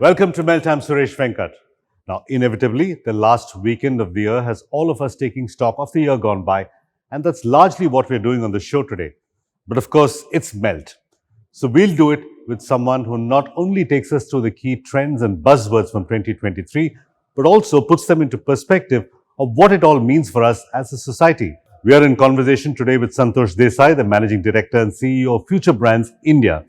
Welcome to Melt. I'm Suresh Venkat. Now, inevitably, the last weekend of the year has all of us taking stock of the year gone by, and that's largely what we're doing on the show today. But of course, it's Melt. So we'll do it with someone who not only takes us through the key trends and buzzwords from 2023, but also puts them into perspective of what it all means for us as a society. We are in conversation today with Santosh Desai, the Managing Director and CEO of Futurebrands India.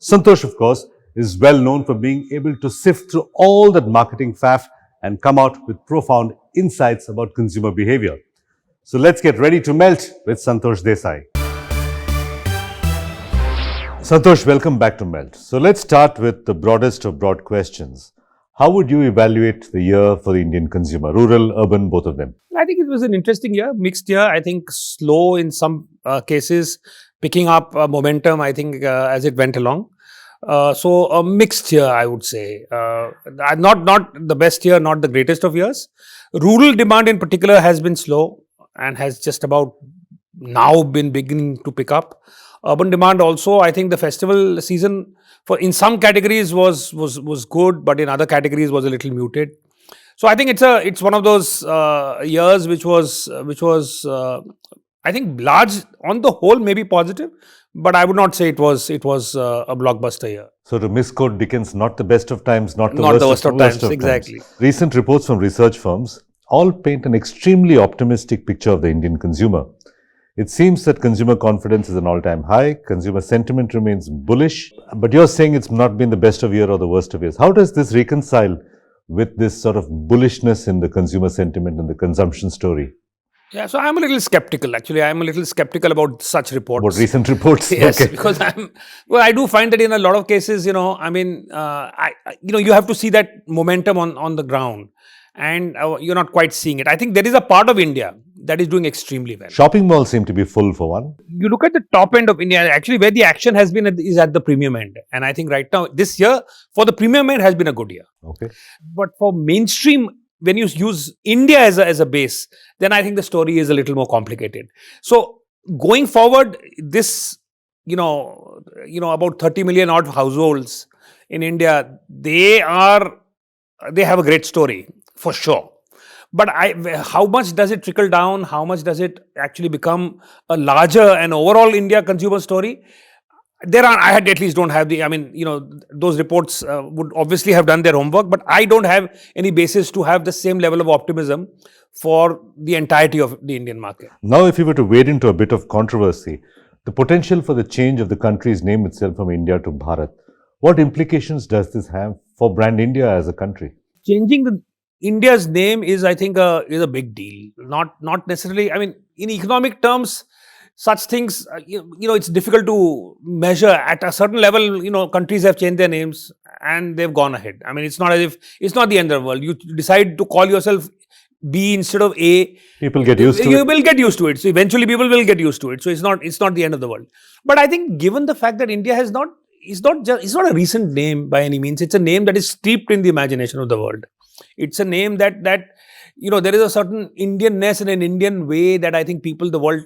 Santosh, of course, is well known for being able to sift through all that marketing faff and come out with profound insights about consumer behavior. So let's get ready to melt with Santosh Desai. Santosh, welcome back to Melt. So let's start with the broadest of broad questions. How would you evaluate the year for the Indian consumer, rural, urban, both of them? I think it was an interesting year, mixed year. I think slow in some cases, picking up momentum, I think, as it went along. So a mixed year, I would say. Not the best year, not the greatest of years. Rural demand in particular has been slow and has just about now been beginning to pick up. Urban demand also, I think the festival season for in some categories was good, but in other categories was a little muted. So I think it's one of those years which was I think large on the whole maybe positive, but I would not say it was a blockbuster year. So to misquote Dickens, not the best of times, not the worst of times. Exactly. Recent reports from research firms all paint an extremely optimistic picture of the Indian consumer. It seems that consumer confidence is an all-time high, consumer sentiment remains bullish, but you're saying it's not been the best of year or the worst of years. How does this reconcile with this sort of bullishness in the consumer sentiment and the consumption story? Yeah, so I'm a little skeptical. Actually, I'm a little skeptical about such reports. About recent reports? Yes, okay. Because I do find that in a lot of cases, you have to see that momentum on the ground, and you're not quite seeing it. I think there is a part of India that is doing extremely well. Shopping malls seem to be full for one. You look at the top end of India, actually where the action has been is at the premium end. And I think right now, this year, for the premium end has been a good year. Okay. But for mainstream, when you use India as a base, then I think the story is a little more complicated. So going forward, this, about 30 million odd households in India, they have a great story for sure. But how much does it trickle down? How much does it actually become a larger and overall India consumer story? I at least don't have those reports would obviously have done their homework, but I don't have any basis to have the same level of optimism for the entirety of the Indian market. Now, if you were to wade into a bit of controversy, the potential for the change of the country's name itself from India to Bharat, what implications does this have for brand India as a country? Changing India's name is, I think, is a big deal. Not necessarily. In economic terms, such things, it's difficult to measure. At a certain level, countries have changed their names and they've gone ahead. It's not as if it's not the end of the world. You decide to call yourself B instead of A. People get used to it. You will get used to it. So eventually, people will get used to it. So it's not the end of the world. But I think, given the fact that India it's not a recent name by any means. It's a name that is steeped in the imagination of the world. It's a name that there is a certain Indianness and an Indian way that I think the world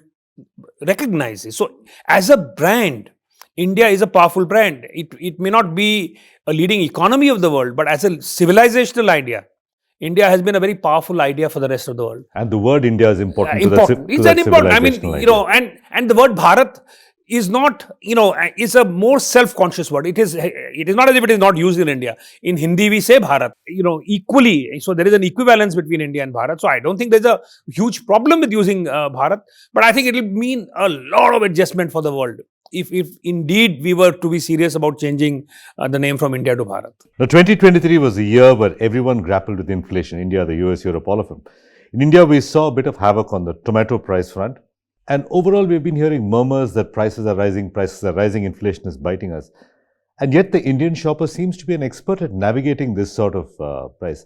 recognizes. So as a brand, India is a powerful brand. It may not be a leading economy of the world, but as a civilizational idea, India has been a very powerful idea for the rest of the world. And the word India is important. It's an important. And the word Bharat is not, is a more self-conscious word. It is not as if it is not used in India. In Hindi, we say Bharat, equally. So there is an equivalence between India and Bharat. So I don't think there's a huge problem with using Bharat, but I think it will mean a lot of adjustment for the world if indeed we were to be serious about changing the name from India to Bharat. Now, 2023 was a year where everyone grappled with inflation, India, the US, Europe, all of them. In India, we saw a bit of havoc on the tomato price front. And overall, we've been hearing murmurs that prices are rising, inflation is biting us. And yet the Indian shopper seems to be an expert at navigating this sort of price.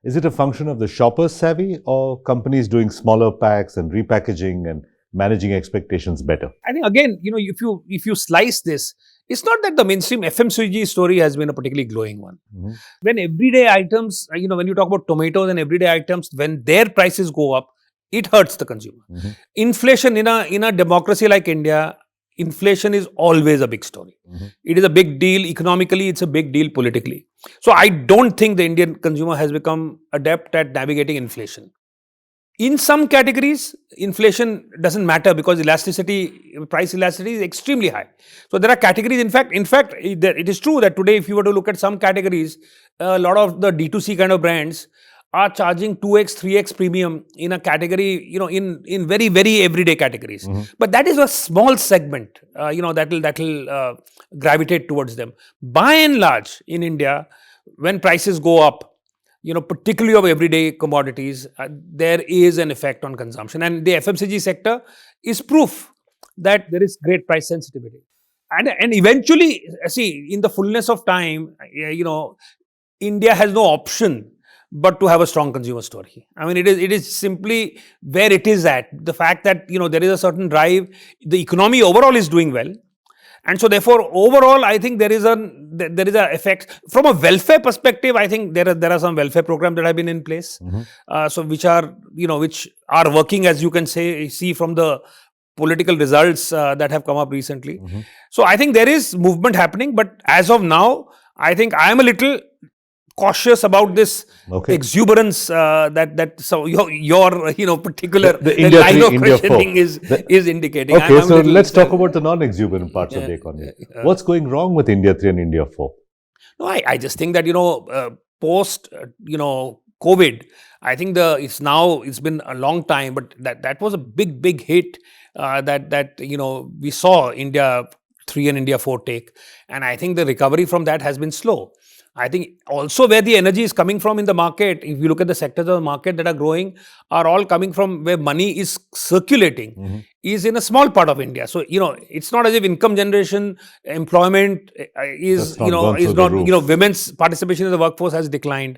Is it a function of the shopper's savvy or companies doing smaller packs and repackaging and managing expectations better? I think, again, if you slice this, it's not that the mainstream FMCG story has been a particularly glowing one. Mm-hmm. When everyday items, when you talk about tomatoes and everyday items, when their prices go up, it hurts the consumer. Mm-hmm. Inflation in a democracy like India inflation is always a big story. It is a big deal economically, it's a big deal politically. So I don't think the Indian consumer has become adept at navigating inflation. In some categories, inflation doesn't matter because price elasticity is extremely high. So there are categories, in fact, it is true that today if you were to look at some categories, a lot of the D2C kind of brands are charging 2x, 3x premium in a category, in very, very everyday categories. But that is a small segment, that will gravitate towards them. By and large, in India, when prices go up, particularly of everyday commodities, there is an effect on consumption. And the FMCG sector is proof that there is great price sensitivity. And eventually, see, in the fullness of time, India has no option but to have a strong consumer story. I mean, it is simply where it is at. The fact that, there is a certain drive, the economy overall is doing well. And so therefore, overall, I think there is an effect. From a welfare perspective, I think there are some welfare programs that have been in place. So which are working, as you can see from the political results that have come up recently. So I think there is movement happening, but as of now, I think I am a little cautious about this exuberance so your particular the India line 3, of India questioning 4. is indicating. Okay, so let's talk about the non-exuberant parts of the economy. What's going wrong with India 3 and India 4? No, I just think that post COVID, I think it's been a long time, but that was a big hit that we saw India 3 and India 4 take, and I think the recovery from that has been slow. I think also where the energy is coming from in the market, if you look at the sectors of the market that are growing, are all coming from where money is circulating, is in a small part of India. So, it's not as if income generation, employment is not, women's participation in the workforce has declined.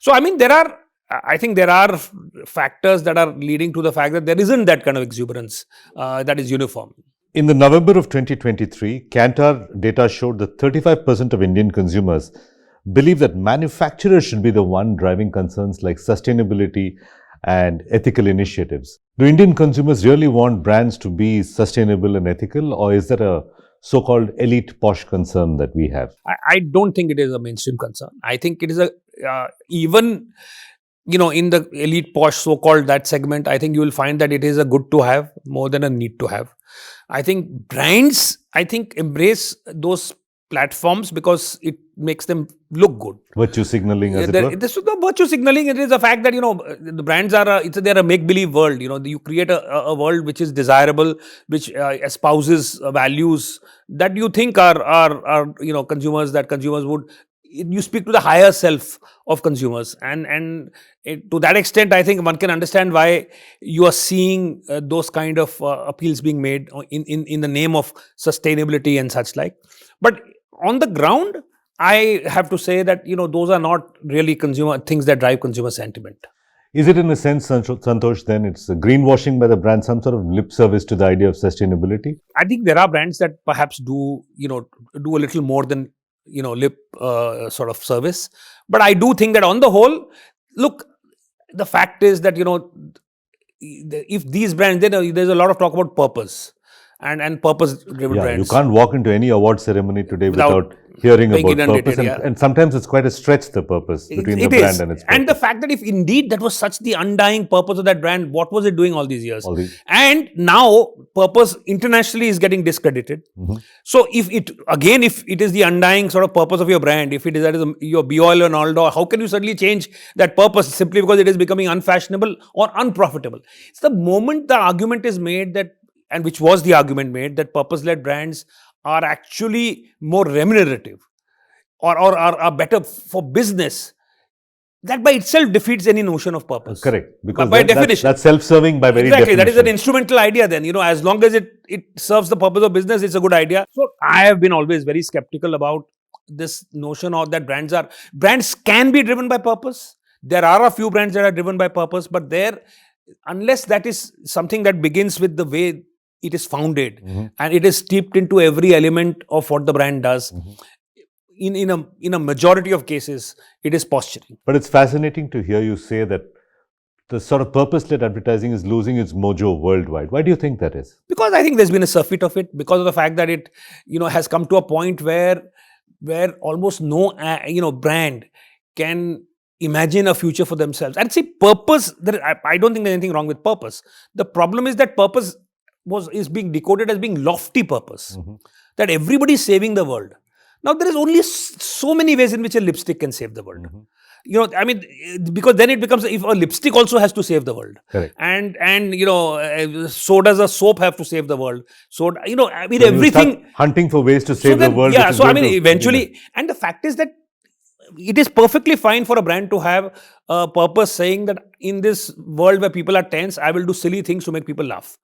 So, I mean, there are factors that are leading to the fact that there isn't that kind of exuberance that is uniform. In the November of 2023, Kantar data showed that 35% of Indian consumers believe that manufacturers should be the one driving concerns like sustainability and ethical initiatives. Do Indian consumers really want brands to be sustainable and ethical, or is that a so-called elite posh concern that we have? I don't think it is a mainstream concern. I think it is even in the elite posh so-called that segment, I think you will find that it is a good to have more than a need to have. I think brands, embrace those platforms because it makes them look good. Virtue signaling, as it were? This is the virtue signaling. It is the fact that, the brands they're a make-believe world. You create a world which is desirable, which espouses values that you think are consumers would. You speak to the higher self of consumers, and to that extent, I think one can understand why you are seeing those kind of appeals being made in the name of sustainability and such like. But on the ground, I have to say that those are not really consumer things that drive consumer sentiment. Is it in a sense, Santosh, then it's a greenwashing by the brand, some sort of lip service to the idea of sustainability? I think there are brands that perhaps do a little more than lip sort of service. But I do think that on the whole, look, the fact is that if these brands, there's a lot of talk about purpose and purpose-driven brands. You can't walk into any award ceremony today without hearing about purpose, and sometimes it's quite a stretch, the purpose between the brand and its purpose. And the fact that if indeed that was such the undying purpose of that brand, what was it doing all these years? And now purpose internationally is getting discredited. So if it is the undying sort of purpose of your brand, if it is that is your be all and all, how can you suddenly change that purpose simply because it is becoming unfashionable or unprofitable? It's the moment the argument is made that, and which was the argument made, that purpose-led brands are actually more remunerative or are better for business, that by itself defeats any notion of purpose. Correct. Because by definition. That's self-serving by very definition. That is an definition. instrumental idea then. As long as it serves the purpose of business, it's a good idea. So I have been always very skeptical about this notion of that brands can be driven by purpose. There are a few brands that are driven by purpose, but unless that is something that begins with the way it is founded and it is steeped into every element of what the brand does, in a majority of cases, it is posturing. But it's fascinating to hear you say that the sort of purpose-led advertising is losing its mojo worldwide. Why do you think that is? Because I think there's been a surfeit of it, because of the fact that it, has come to a point where almost no, brand can imagine a future for themselves. And see, purpose, I don't think there's anything wrong with purpose. The problem is that purpose is being decoded as being lofty purpose, that everybody is saving the world. Now, there is only so many ways in which a lipstick can save the world. Because then it becomes, if a lipstick also has to save the world. Correct. And so does a soap have to save the world. So, When you everything. start hunting for ways to save the world. Yeah, which is so going to- eventually, and the fact is that it is perfectly fine for a brand to have a purpose saying that in this world where people are tense, I will do silly things to make people laugh.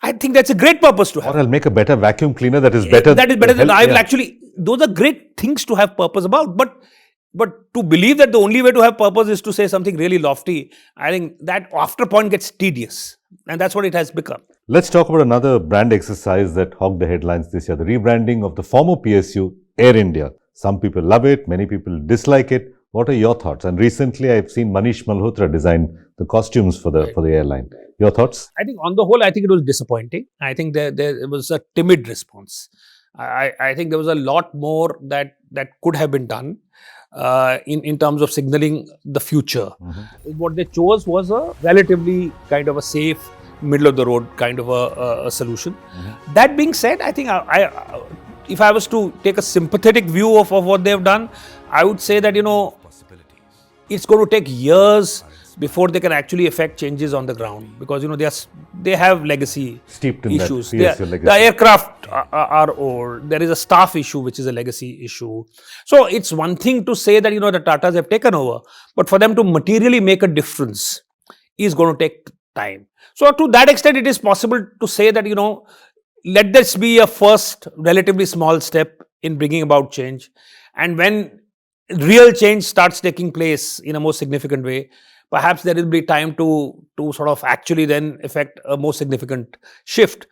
I think that's a great purpose to have. Or I'll make a better vacuum cleaner that is better. That is better than health- I will yeah. actually. Those are great things to have purpose about. But to believe that the only way to have purpose is to say something really lofty, I think that after point gets tedious. And that's what it has become. Let's talk about another brand exercise that hogged the headlines this year, the rebranding of the former PSU, Air India. Some people love it, many people dislike it. What are your thoughts? And recently I've seen Manish Malhotra design the costumes for the airline. Your thoughts? I think on the whole, I think it was disappointing. I think there was a timid response. I think there was a lot more that could have been done in terms of signaling the future. What they chose was a relatively kind of a safe, middle of the road kind of a solution. That being said, I think if I was to take a sympathetic view of what they have done, I would say that, it's going to take years before they can actually affect changes on the ground, because they have legacy Steeped in issues. that PSU legacy. The aircraft are old. There is a staff issue, which is a legacy issue. So it's one thing to say that the Tatas have taken over, but for them to materially make a difference is going to take time. So to that extent, it is possible to say that let this be a first relatively small step in bringing about change, and when real change starts taking place in a more significant way, perhaps there will be time to sort of actually then effect a more significant shift.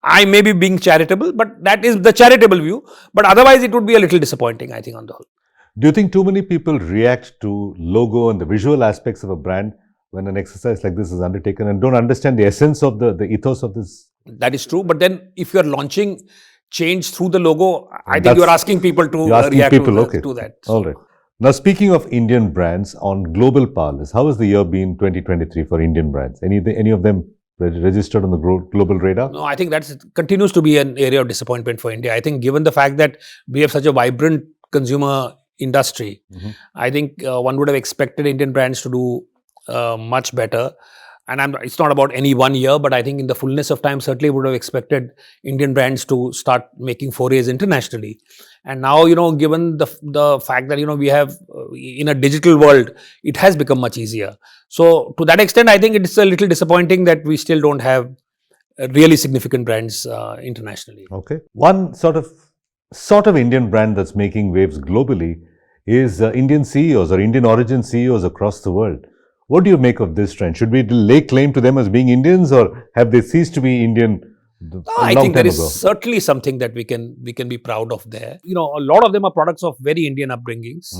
I may be being charitable, but that is the charitable view. But otherwise, it would be a little disappointing, I think, on the whole. Do you think too many people react to logo and the visual aspects of a brand when an exercise like this is undertaken and don't understand the essence of the ethos of this? That is true. But then if you are launching change through the logo, I think you are asking people to react to that. So. All right. Now, speaking of Indian brands on global parlance, how has the year been 2023 for Indian brands? Any of them registered on the global radar? No, I think that continues to be an area of disappointment for India. I think given the fact that we have such a vibrant consumer industry, I think one would have expected Indian brands to do much better. And it's not about any one year, but I think in the fullness of time, certainly would have expected Indian brands to start making forays internationally. And now, given the fact that, we have in a digital world, it has become much easier. So to that extent, I think it's a little disappointing that we still don't have really significant brands internationally. Okay. One sort of Indian brand that's making waves globally is Indian CEOs or Indian origin CEOs across the world. What do you make of this trend? Should we lay claim to them as being Indians, or have they ceased to be Indian? I think there is certainly something that we can be proud of there. A lot of them are products of very Indian upbringings.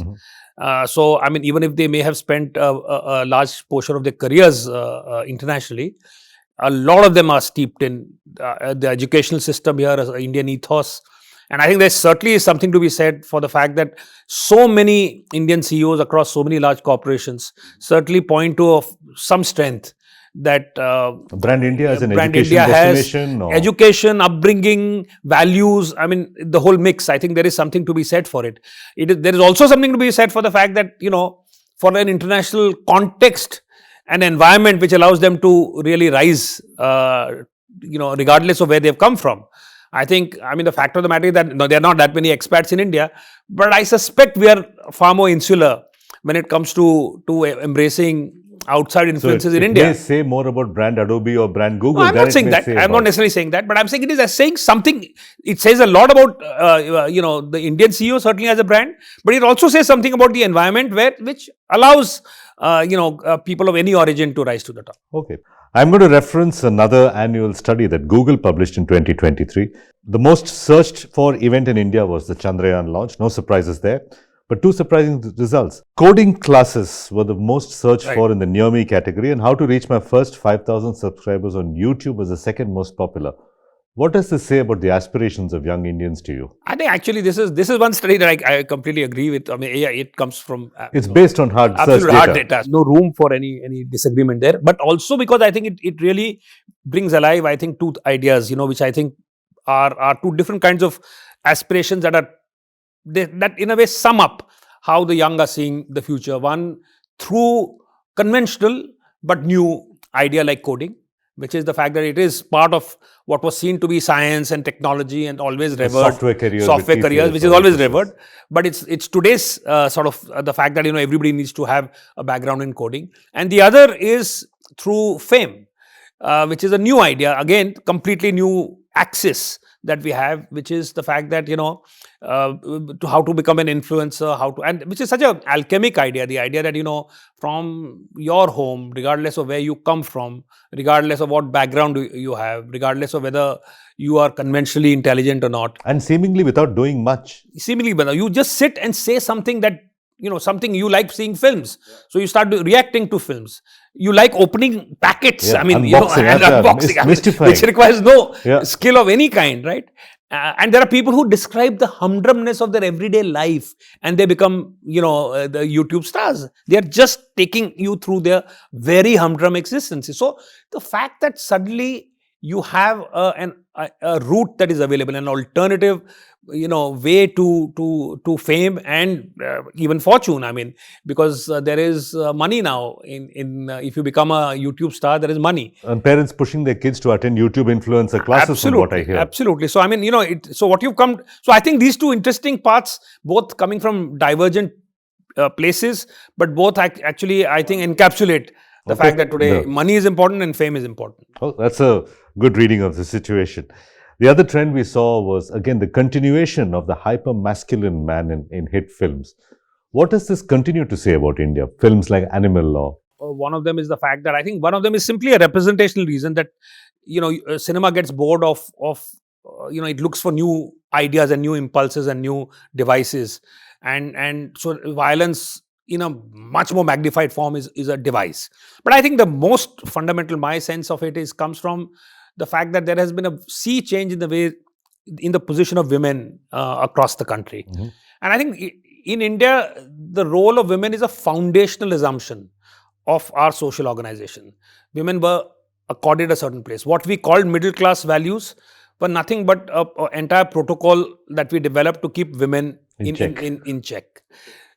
So, I mean, even if they may have spent a large portion of their careers internationally, a lot of them are steeped in the educational system here as an Indian ethos. And I think there's certainly something to be said for the fact that so many Indian CEOs across so many large corporations certainly point to some strength that Brand India as an Brand education India destination? has education, upbringing, values. I mean, the whole mix. I think there is something to be said for it. There is also something to be said for the fact that, for an international context, an environment which allows them to really rise, regardless of where they've come from. I think, the fact of the matter is that there are not that many expats in India, but I suspect we are far more insular when it comes to embracing outside influences in India. It may say more about brand Adobe or brand Google. No, I'm not saying that. I'm not necessarily saying that, but I'm saying it is saying something. It says a lot about, the Indian CEO certainly as a brand, but it also says something about the environment which allows, people of any origin to rise to the top. Okay. I'm going to reference another annual study that Google published in 2023. The most searched for event in India was the Chandrayaan launch. No surprises there. but two surprising results. Coding classes were the most searched Right. for in the near me category, and how to reach my first 5,000 subscribers on YouTube was the second most popular. What does this say about the aspirations of young Indians to you? I think actually this is one study that I completely agree with. I mean, yeah, it comes from It's based on hard search absolute hard data. data. No room for any disagreement there. But also because I think it really brings alive, I think, two ideas, which I think are two different kinds of aspirations that in a way sum up how the young are seeing the future. One through conventional but new idea like coding, which is the fact that it is part of what was seen to be science and technology and always revered Software careers, software with careers, TCS which is or always emphasis. revered. But it's today's sort of the fact that everybody needs to have a background in coding, and the other is through fame, which is a new idea, again completely new axis that we have, which is the fact that to how to become an influencer, and which is such an alchemic idea. The idea that from your home, regardless of where you come from, regardless of what background you have, regardless of whether you are conventionally intelligent or not, And seemingly without doing much. seemingly whether you just sit and say something that something you like seeing films, so you start reacting to films. You like opening packets, Yeah, I mean, unboxing, and unboxing, I mean, mystifying. which requires no Yeah. skill of any kind, right? And there are people who describe the humdrumness of their everyday life, and they become, the YouTube stars. They are just taking you through their very humdrum existences. So the fact that suddenly you have a route that is available, an alternative, way to fame and even fortune. I mean, because there is money now in if you become a YouTube star, there is money. And parents pushing their kids to attend YouTube influencer classes, from what I hear. Absolutely. So I mean, so what you've come. So I think these two interesting paths, both coming from divergent places, but both actually, I think, encapsulate the Okay. fact that today Yeah. money is important and fame is important. Oh, that's a good reading of the situation. The other trend we saw was, again, the continuation of the hyper-masculine man in hit films. What does this continue to say about India? Films like Animal or One of them is the fact that I think one of them is simply a representational reason that cinema gets bored of it looks for new ideas and new impulses and new devices, and so violence in a much more magnified form is a device. But I think the most fundamental, my sense of it is comes from the fact that there has been a sea change in the position of women across the country. Mhm. And I think in India, the role of women is a foundational assumption of our social organization. Women were accorded a certain place. What we called middle class values were nothing but an entire protocol that we developed to keep women In check. in check.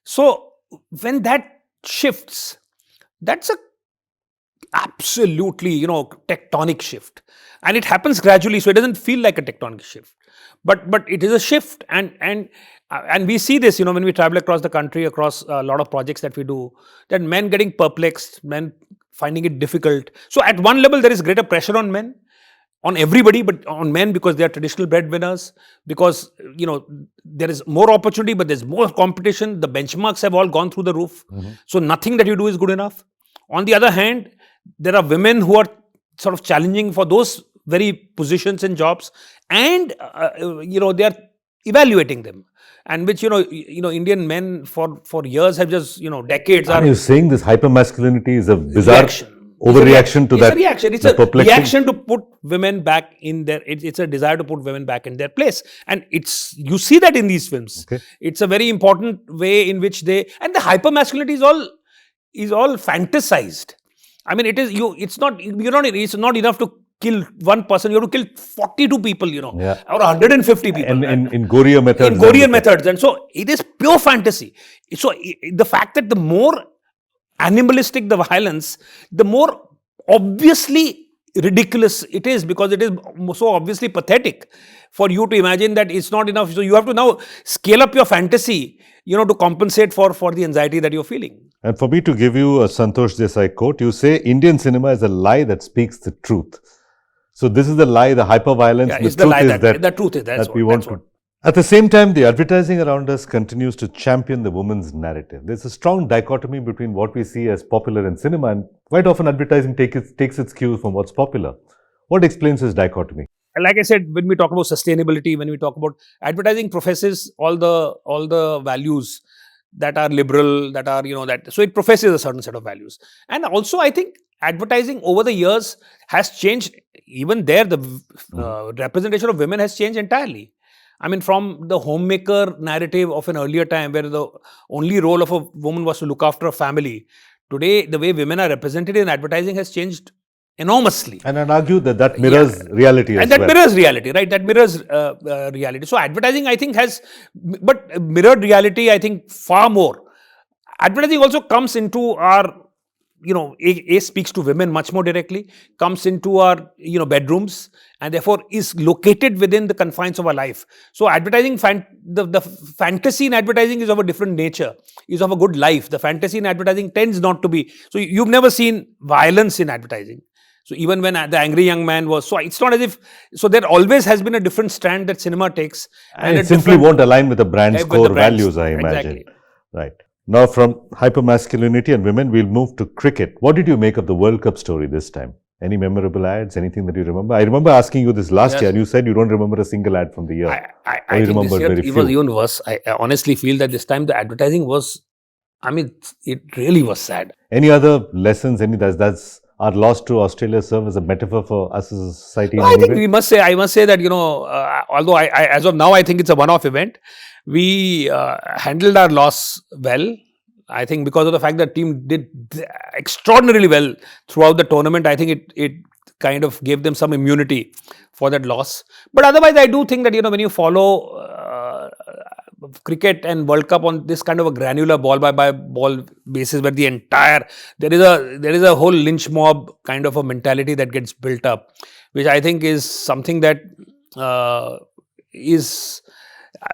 So when that shifts, that's a absolutely tectonic shift, and it happens gradually, so it doesn't feel like a tectonic shift, but it is a shift. And we see this when we travel across the country, across a lot of projects that we do, that men getting perplexed, men finding it difficult. So at one level there is greater pressure on men, on everybody, but on men because they are traditional breadwinners, because there is more opportunity, but there's more competition. The benchmarks have all gone through the roof. So nothing that you do is good enough. On the other hand, there are women who are sort of challenging for those very positions and jobs, and they are evaluating them, and which Indian men for years have just decades Are are you saying this hyper-masculinity is a bizarre reaction. overreaction to It's that? a reaction. It's the a perplexing- reaction to put women back in their. It's a desire to put women back in their place, and you see that in these films. Okay. It's a very important way in which and the hyper masculinity is all fantasized. I mean, it's not enough to kill one person. You have to kill 42 people, Yeah. or 150 people. And in Goria methods. In Gorian methods, and so it is pure fantasy. So the fact that the more animalistic the violence, the more obviously ridiculous it is, because it is so obviously pathetic for you to imagine that it's not enough. So you have to now scale up your fantasy, to compensate for the anxiety that you're feeling. And for me to give you a Santosh Desai quote, you say Indian cinema is a lie that speaks the truth. So this is the lie, the hyper-violence. Yeah, the it's the truth lie is that the truth is that we want that's to. what. At the same time, the advertising around us continues to champion the woman's narrative. There's a strong dichotomy between what we see as popular in cinema, and quite often advertising takes its cue from what's popular. What explains this dichotomy? Like I said, when we talk about sustainability, when we talk about advertising, professes all the values that are liberal, that are, that, so it professes a certain set of values. And also, I think advertising over the years has changed. Even there, the representation of women has changed entirely. I mean, from the homemaker narrative of an earlier time, where the only role of a woman was to look after a family, today the way women are represented in advertising has changed enormously. And I'd argue that that mirrors reality And as that well. mirrors reality, right? That mirrors reality. So advertising, I think, has, but mirrored reality, I think, far more. Advertising also comes into our, A speaks to women much more directly, comes into our, bedrooms, and therefore is located within the confines of our life. So advertising, the fantasy in advertising is of a different nature, is of a good life. The fantasy in advertising tends not to be. So you've never seen violence in advertising. So even when the angry young man was, so it's not as if, so there always has been a different strand that cinema takes. And it simply won't align with the brand's with core the brands. values, I imagine. Exactly. Right. Now, from hypermasculinity and women, we'll move to cricket. What did you make of the World Cup story this time? Any memorable ads? Anything that you remember? I remember asking you this last year, and you said you don't remember a single ad from the year. I think this year it was even worse. I honestly feel that this time the advertising was, I mean, it really was sad. Any other lessons? That's our loss to Australia serve as a metaphor for us as a society? I think I must say that, although I as of now, I think it's a one-off event, we handled our loss well. I think because of the fact that team did extraordinarily well throughout the tournament, I think it kind of gave them some immunity for that loss. But otherwise, I do think that, when you follow cricket and World Cup on this kind of a granular ball by ball basis, where the entire, there is a whole lynch mob kind of a mentality that gets built up, which I think is something that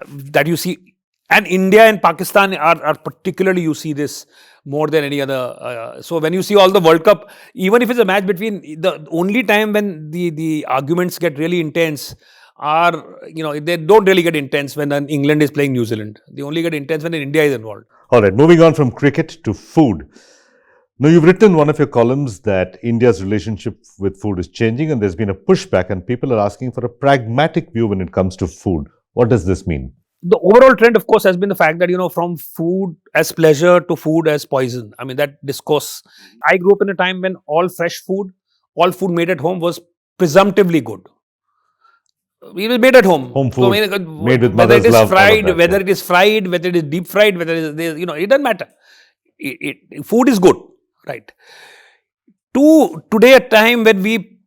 that you see. And India and Pakistan are particularly, you see this more than any other. So when you see all the World Cup, even if it's a match between, the only time when the arguments get really intense are, they don't really get intense when England is playing New Zealand. They only get intense when India is involved. All right, moving on from cricket to food. Now, you've written in one of your columns that India's relationship with food is changing, and there's been a pushback, and people are asking for a pragmatic view when it comes to food. What does this mean? The overall trend, of course, has been the fact that, from food as pleasure to food as poison. I mean, that discourse. I grew up in a time when all fresh food, all food made at home was presumptively good. It was made at home. Home food, made with whether mother's love. Whether it is fried, whether it is deep fried, whether it is, it doesn't matter. Food is good, right? Today, a time when we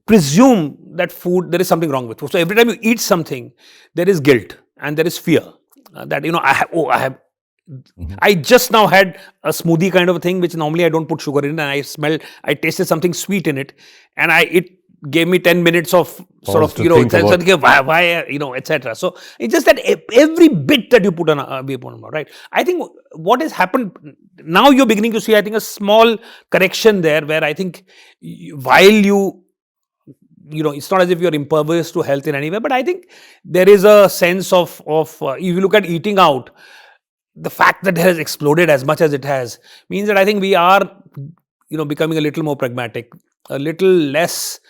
presume that food, there is something wrong with food. So every time you eat something, there is guilt and there is fear that, I just now had a smoothie kind of a thing, which normally I don't put sugar in, and I tasted something sweet in it, and it gave me 10 minutes of sort of, why, etc. So it's just that every bit that you put on, right? I think what has happened now, you're beginning to see, I think, a small correction there, where I think while it's not as if you're impervious to health in any way, but I think there is a sense of if you look at eating out, the fact that it has exploded as much as it has means that I think we are, becoming a little more pragmatic, a little less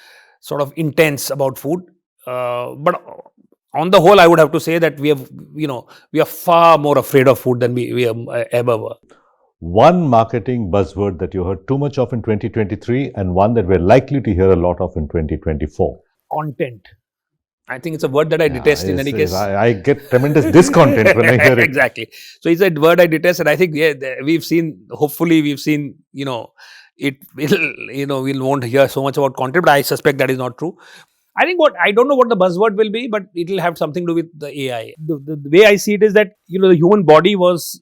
sort of intense about food. But on the whole, I would have to say that we are far more afraid of food than we ever were. One marketing buzzword that you heard too much of in 2023 and one that we're likely to hear a lot of in 2024. Content. I think it's a word that I detest in any case. I get tremendous discontent when I hear it. Exactly. So it's a word I detest, and I think hopefully we've seen, it will, we won't hear so much about content, but I suspect that is not true. I think I don't know what the buzzword will be, but it will have something to do with the AI. The way I see it is that, the human body was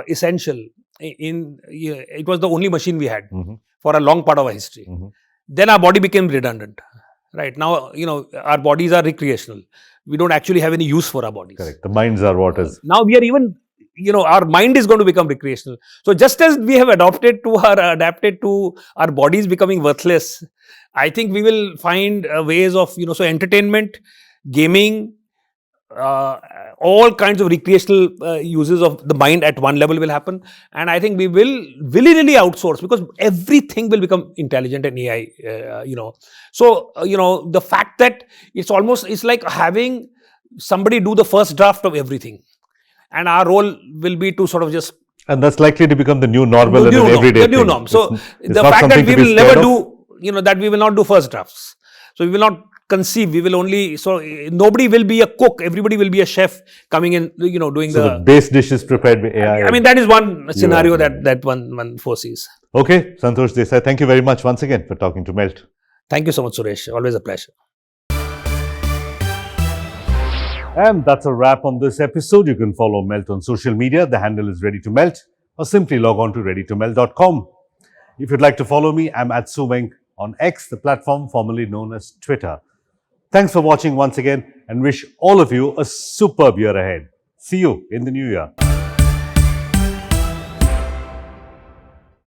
essential. It was the only machine we had for a long part of our history. Then our body became redundant. Right now, our bodies are recreational. We don't actually have any use for our bodies. Correct. The minds are what is. Now we are even, our mind is going to become recreational. So just as we have adapted to our bodies becoming worthless, I think we will find ways of, so entertainment, gaming, all kinds of recreational uses of the mind at one level will happen, and I think we will willy-nilly outsource, because everything will become intelligent and AI. So the fact that it's like having somebody do the first draft of everything. and our role will be to sort of just And that's likely to become the new normal and an everyday the new thing. norm. So It's the not fact that something we to be will never scared of. do, that we will not do first drafts. So we will not conceive. We will only, so nobody will be a cook. Everybody will be a chef coming in, doing So the base dish is prepared by AI. I mean, that is one scenario Yeah. that one foresees. Okay, Santosh Desai, thank you very much once again for talking to Melt. Thank you so much, Suresh. Always a pleasure. And that's a wrap on this episode. You can follow Melt on social media. The handle is Ready to Melt, or simply log on to readytomelt.com. If you'd like to follow me, I'm at Suvenk on X, the platform formerly known as Twitter. Thanks for watching once again, and wish all of you a superb year ahead. See you in the new year.